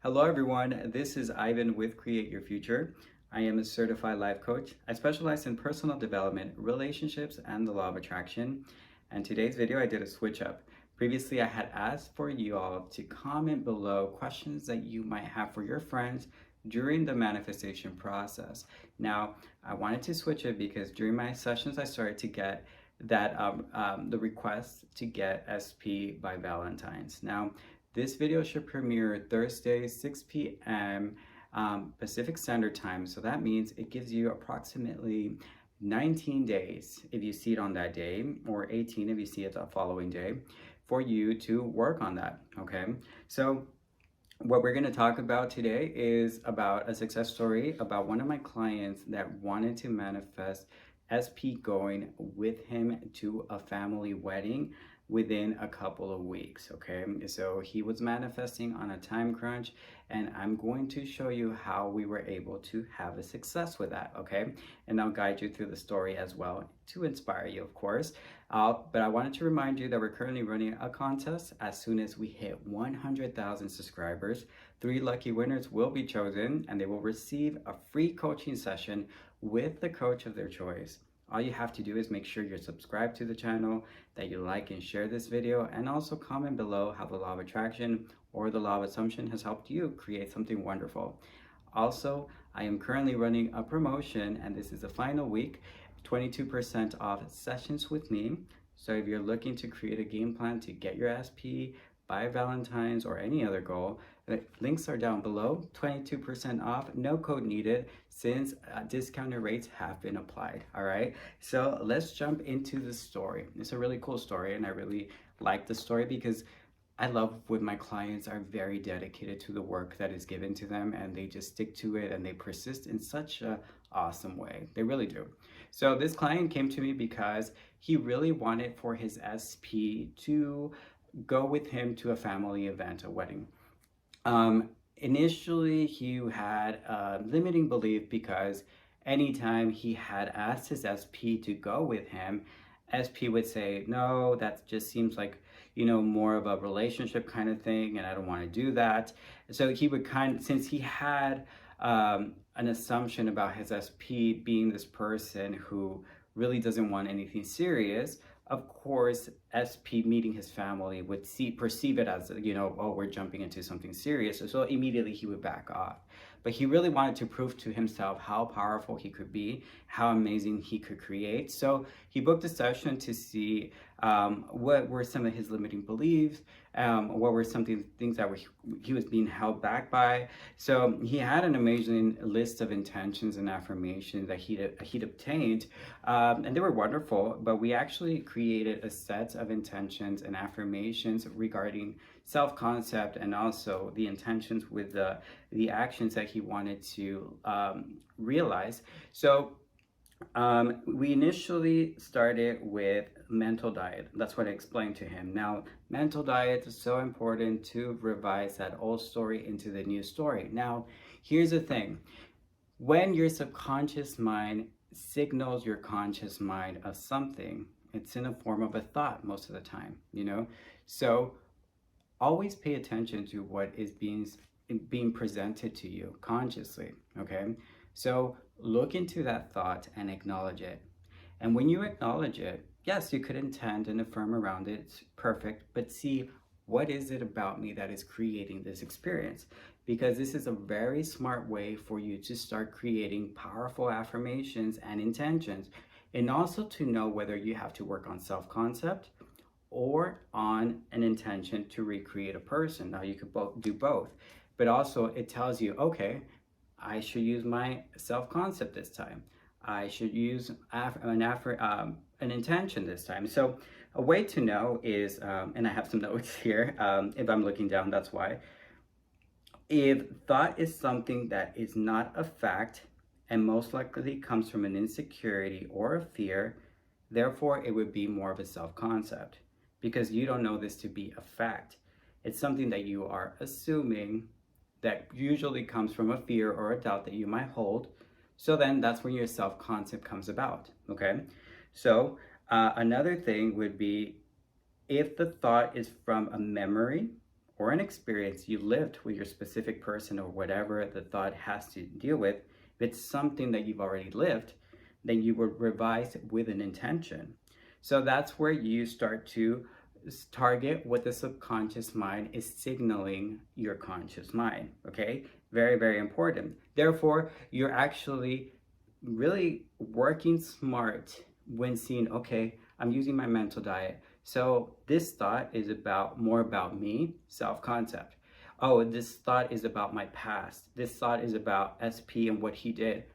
Hello, everyone. This is Ivan with Create Your Future. I am a certified life coach. I specialize in personal development, relationships, and the law of attraction. And today's video, I did a switch up. Previously, I had asked for you all to comment below questions that you might have for your friends during the manifestation process. Now, I wanted to switch it because during my sessions, I started to get the request to get SP by Valentines. Now, this video should premiere Thursday, 6 p.m. Pacific Standard Time. So that means it gives you approximately 19 days if you see it on that day, or 18 if you see it the following day, for you to work on that, okay? So what we're going to talk about today is about a success story about one of my clients that wanted to manifest SP going with him to a family wedding within a couple of weeks, okay? So he was manifesting on a time crunch, and I'm going to show you how we were able to have a success with that, okay? And I'll guide you through the story as well to inspire you, of course. But I wanted to remind you that we're currently running a contest. As soon as we hit 100,000 subscribers, 3 lucky winners will be chosen, and they will receive a free coaching session with the coach of their choice. All you have to do is make sure you're subscribed to the channel, that you like and share this video, and also comment below how the law of attraction or the law of assumption has helped you create something wonderful. Also, I am currently running a promotion, and this is the final week, 22% off sessions with me. So if you're looking to create a game plan to get your SP by Valentine's or any other goal, the links are down below. 22% off, no code needed, since discounted rates have been applied. All right, so let's jump into the story. It's a really cool story, and I really like the story because I love when my clients are very dedicated to the work that is given to them, and they just stick to it and they persist in such an awesome way. They really do. So this client came to me because he really wanted for his SP to go with him to a family event, a wedding. Initially, he had a limiting belief because anytime he had asked his SP to go with him, SP would say, no, that just seems like, more of a relationship kind of thing, and I don't want to do that. So he would since he had an assumption about his SP being this person who really doesn't want anything serious, of course, SP meeting his family would perceive it as, oh, we're jumping into something serious. So immediately he would back off. But he really wanted to prove to himself how powerful he could be, how amazing he could create. So he booked a session to see what were some of his limiting beliefs, what were things that he was being held back by. So he had an amazing list of intentions and affirmations that he'd obtained, and they were wonderful. But we actually created a set of intentions and affirmations regarding self-concept, and also the intentions with the actions that he wanted to realize. So we initially started with mental diet. That's what I explained to him. Now, mental diet is so important to revise that old story into the new story. Now, here's the thing. When your subconscious mind signals your conscious mind of something, it's in a form of a thought most of the time, So always pay attention to what is being presented to you consciously, okay? So look into that thought and acknowledge it. And when you acknowledge it, yes, you could intend and affirm around it, it's perfect, but see, what is it about me that is creating this experience? Because this is a very smart way for you to start creating powerful affirmations and intentions, and also to know whether you have to work on self-concept or on an intention to recreate a person. Now, you could do both, but also it tells you, okay, I should use my self-concept this time. I should use an intention this time. So a way to know is, and I have some notes here, if I'm looking down, that's why. If thought is something that is not a fact and most likely comes from an insecurity or a fear, therefore it would be more of a self-concept, because you don't know this to be a fact. It's something that you are assuming that usually comes from a fear or a doubt that you might hold. So then that's when your self-concept comes about, okay? So another thing would be if the thought is from a memory or an experience you lived with your specific person or whatever the thought has to deal with, if it's something that you've already lived, then you would revise with an intention. So that's where you start to target what the subconscious mind is signaling your conscious mind. Okay, very, very important. Therefore, you're actually really working smart when seeing, okay, I'm using my mental diet. So this thought is more about me, self-concept. Oh, this thought is about my past. This thought is about SP and what he did,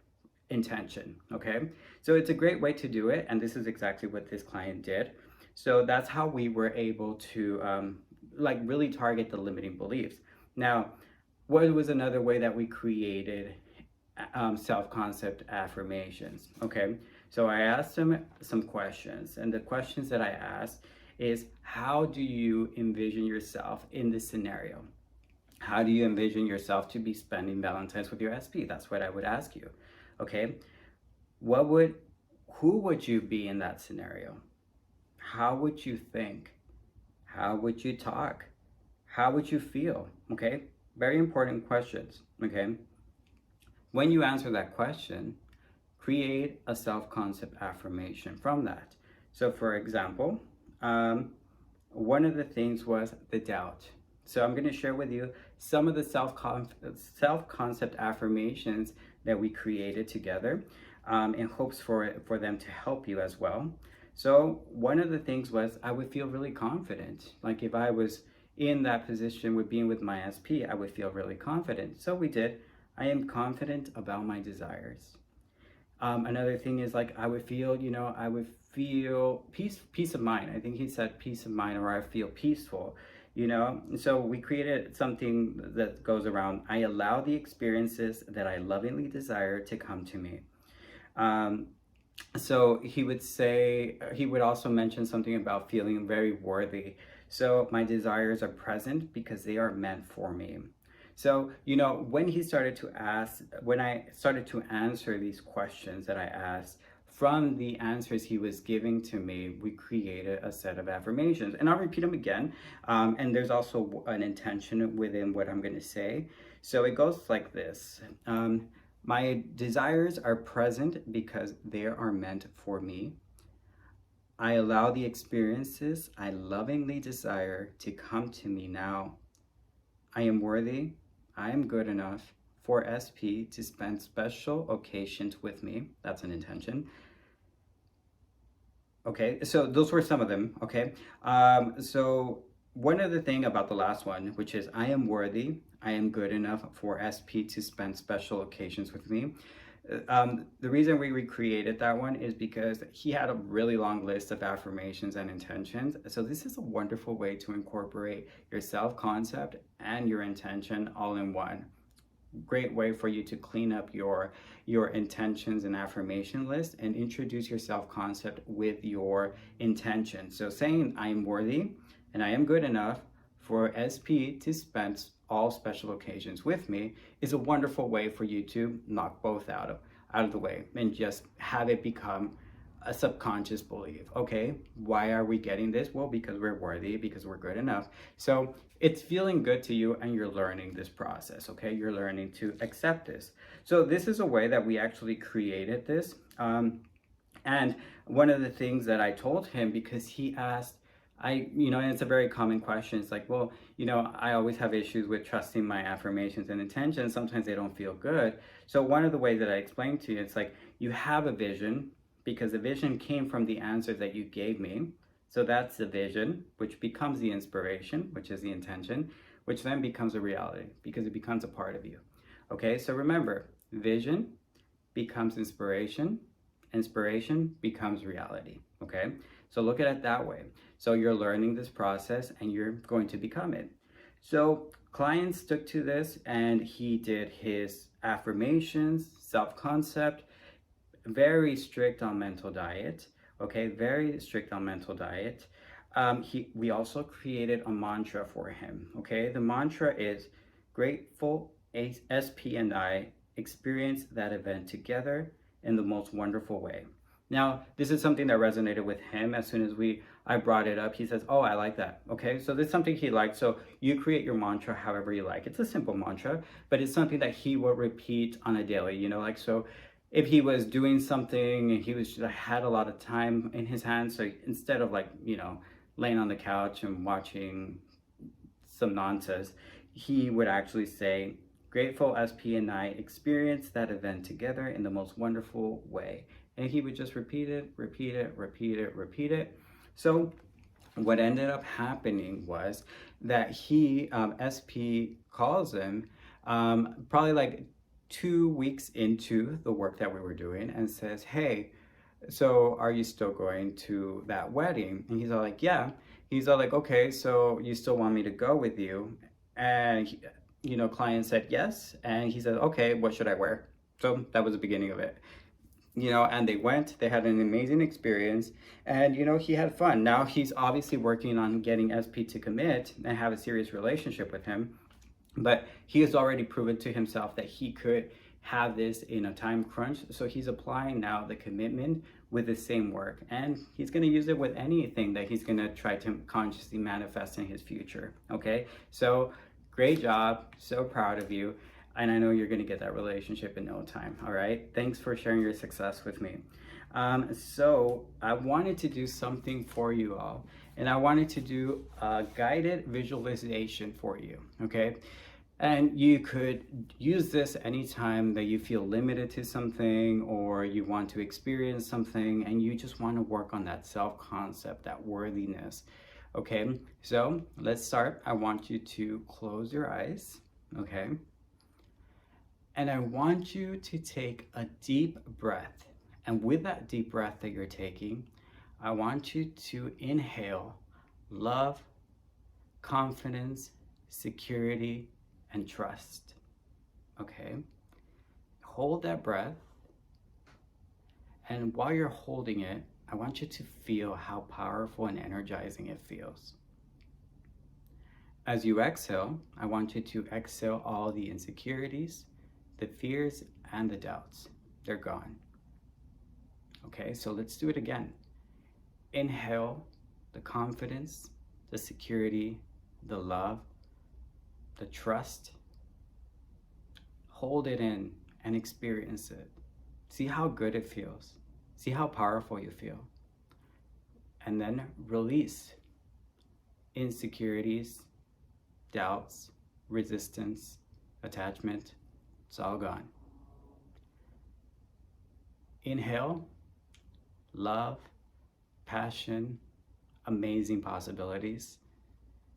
intention. Okay, so it's a great way to do it, and this is exactly what this client did. So that's how we were able to like really target the limiting beliefs. Now, what was another way that we created self-concept affirmations? Okay, so I asked him some questions, and the questions that I asked is, how do you envision yourself in this scenario? How do you envision yourself to be spending Valentine's with your SP? That's what I would ask you. Okay, who would you be in that scenario? How would you think? How would you talk? How would you feel? Okay, very important questions. Okay, when you answer that question, create a self-concept affirmation from that. So for example, one of the things was the doubt. So I'm going to share with you some of the self-concept affirmations that we created together in hopes for them to help you as well. So one of the things was, I would feel really confident. Like if I was in that position with being with my SP, I would feel really confident. So we did, I am confident about my desires. Another thing is like, I would feel peace of mind. I think he said peace of mind, or I feel peaceful, So we created something that goes around, I allow the experiences that I lovingly desire to come to me. So he would also mention something about feeling very worthy. So my desires are present because they are meant for me. So, when I started to answer these questions that I asked, from the answers he was giving to me, we created a set of affirmations. And I'll repeat them again. And there's also an intention within what I'm going to say. So it goes like this. My desires are present because they are meant for me. I allow the experiences I lovingly desire to come to me now. I am worthy. I am good enough for SP to spend special occasions with me. That's an intention. Okay, so those were some of them, okay? So one other thing about the last one, which is I am worthy, I am good enough for SP to spend special occasions with me. The reason we recreated that one is because he had a really long list of affirmations and intentions. So this is a wonderful way to incorporate your self-concept and your intention all in one. Great way for you to clean up your intentions and affirmation list and introduce your self-concept with your intention. So saying I am worthy and I am good enough for SP to spend all special occasions with me is a wonderful way for you to knock both out of the way and just have it become a subconscious belief. Okay, why are we getting this? Well, because we're worthy, because we're good enough. So it's feeling good to you and you're learning this process. Okay, you're learning to accept this. So this is a way that we actually created this. And one of the things that I told him, because he asked, and it's a very common question. It's like, well, I always have issues with trusting my affirmations and intentions. Sometimes they don't feel good. So one of the ways that I explained to you, it's like you have a vision because the vision came from the answers that you gave me. So that's the vision, which becomes the inspiration, which is the intention, which then becomes a reality because it becomes a part of you. Okay, so remember, vision becomes inspiration, inspiration becomes reality. Okay, so look at it that way. So you're learning this process and you're going to become it. So clients stuck to this and he did his affirmations, self-concept, very strict on mental diet. Okay, very strict on mental diet. We also created a mantra for him. Okay, the mantra is grateful SP and I experienced that event together in the most wonderful way. Now, this is something that resonated with him. As soon as I brought it up, he says, "Oh, I like that." Okay, so this is something he liked. So you create your mantra however you like. It's a simple mantra, but it's something that he will repeat on a daily. Like so, if he was doing something and he was had a lot of time in his hands, so instead of laying on the couch and watching some nonsense, he would actually say, "Grateful SP and I experienced that event together in the most wonderful way." And he would just repeat it, repeat it, repeat it, repeat it. So what ended up happening was that SP calls him probably like 2 weeks into the work that we were doing and says, "Hey, so are you still going to that wedding?" And he's all like, "Yeah." He's all like, "Okay, so you still want me to go with you?" And client said yes, and he said, "Okay, what should I wear?" So that was the beginning of it. And they went, they had an amazing experience, and he had fun. Now he's obviously working on getting SP to commit and have a serious relationship with him, but he has already proven to himself that he could have this in a time crunch. So he's applying now the commitment with the same work, and he's going to use it with anything that he's going to try to consciously manifest in his future. Okay, so great job, so proud of you, and I know you're going to get that relationship in no time. All right, thanks for sharing your success with me. So I wanted to do something for you all, and I wanted to do a guided visualization for you. Okay, and you could use this anytime that you feel limited to something, or you want to experience something and you just want to work on that self-concept, that worthiness. Okay, so let's start. I want you to close your eyes, okay? And I want you to take a deep breath. And with that deep breath that you're taking, I want you to inhale love, confidence, security, and trust. Okay? Hold that breath. And while you're holding it, I want you to feel how powerful and energizing it feels. As you exhale, I want you to exhale all the insecurities, the fears, and the doubts. They're gone. Okay, so let's do it again. Inhale the confidence, the security, the love, the trust. Hold it in and experience it. See how good it feels. See how powerful you feel. And then release insecurities, doubts, resistance, attachment. It's all gone. Inhale love, passion, amazing possibilities,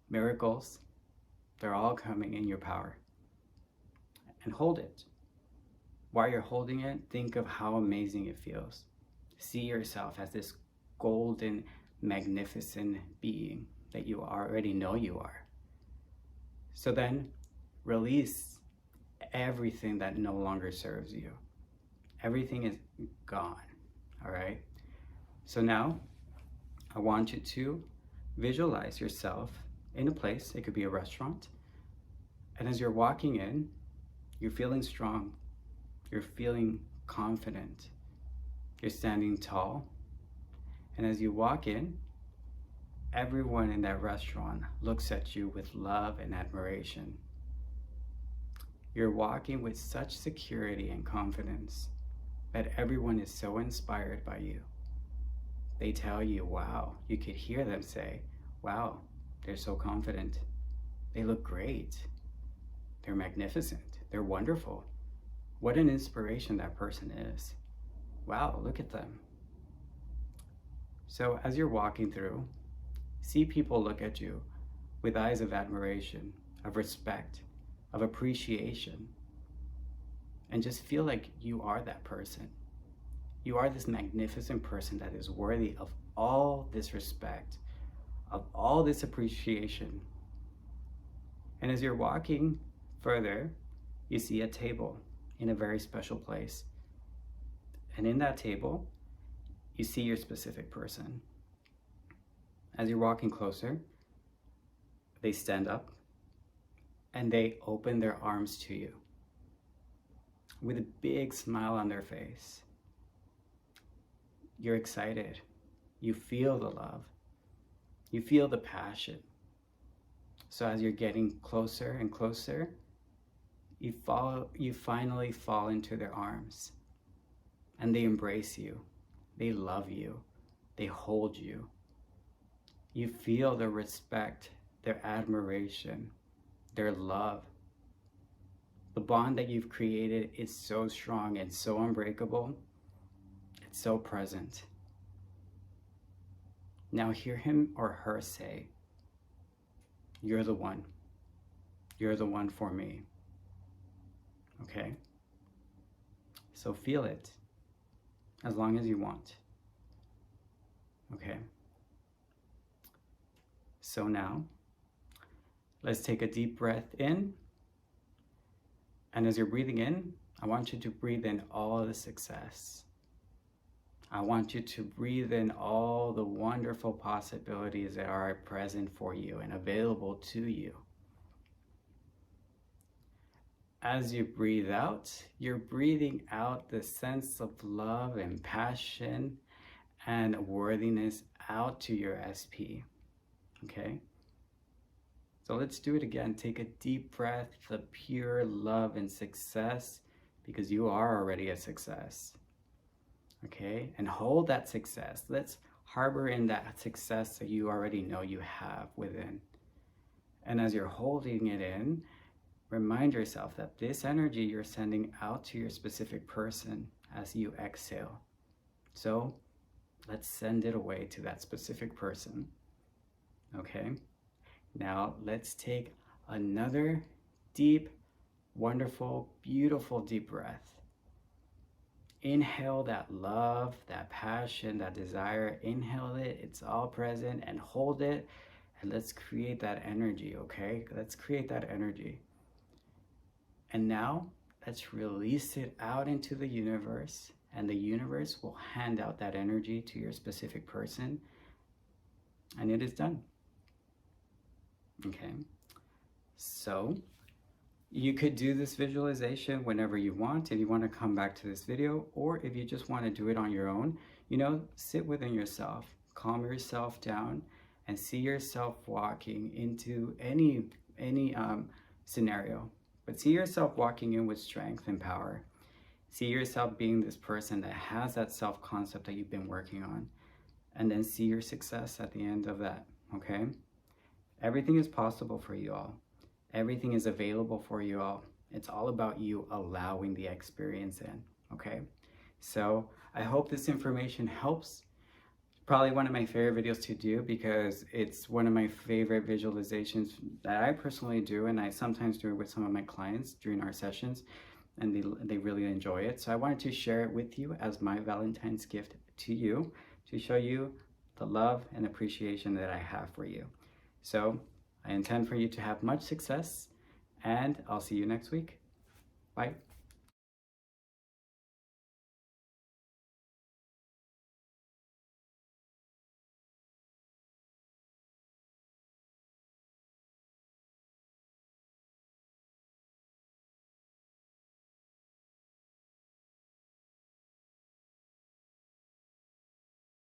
miracles. They're all coming in your power. And hold it. While you're holding it, think of how amazing it feels. See yourself as this golden, magnificent being that you already know you are. So then release everything that no longer serves you. Everything is gone, all right? So now I want you to visualize yourself in a place. It could be a restaurant. And as you're walking in, you're feeling strong. You're feeling confident. You're standing tall. And as you walk in, everyone in that restaurant looks at you with love and admiration. You're walking with such security and confidence that everyone is so inspired by you. They tell you, wow. You could hear them say, wow, they're so confident. They look great. They're magnificent. They're wonderful. What an inspiration that person is. Wow, look at them. So as you're walking through, see people look at you with eyes of admiration, of respect, of appreciation, and just feel like you are that person. You are this magnificent person that is worthy of all this respect, of all this appreciation. And as you're walking further, you see a table in a very special place. And in that table, you see your specific person. As you're walking closer, they stand up and they open their arms to you with a big smile on their face. you're excited. You feel the love. You feel the passion. So as you're getting closer and closer, you finally fall into their arms, and they embrace you. They love you. They hold you. You feel their respect, their admiration, their love. The bond that you've created is so strong and so unbreakable. It's so present. Now hear him or her say, "You're the one. You're the one for me." Okay? So feel it as long as you want. Okay? So now, let's take a deep breath in. And as you're breathing in, I want you to breathe in all the success. I want you to breathe in all the wonderful possibilities that are present for you and available to you. As you breathe out, you're breathing out the sense of love and passion and worthiness out to your SP. Okay? So let's do it again. Take a deep breath of pure love and success, because you are already a success. Okay? And hold that success. Let's harbor in that success that you already know you have within. And as you're holding it in, remind yourself that this energy you're sending out to your specific person as you exhale. So let's send it away to that specific person. Okay? Now let's take another deep, wonderful, beautiful deep breath. Inhale that love, that passion, that desire. Inhale it, it's all present, and hold it. And let's create that energy, okay? Let's create that energy. And now let's release it out into the universe, and the universe will hand out that energy to your specific person, and it is done. Okay, so you could do this visualization whenever you want, if you want to come back to this video, or if you just want to do it on your own. Sit within yourself, calm yourself down, and see yourself walking into any scenario. But see yourself walking in with strength and power. See yourself being this person that has that self-concept that you've been working on. And then see your success at the end of that, okay? Everything is possible for you all. Everything is available for you all. It's all about you allowing the experience in, okay? So I hope this information helps. Probably one of my favorite videos to do, because it's one of my favorite visualizations that I personally do, and I sometimes do it with some of my clients during our sessions, and they really enjoy it. So I wanted to share it with you as my Valentine's gift to you, to show you the love and appreciation that I have for you. So I intend for you to have much success, and I'll see you next week. Bye.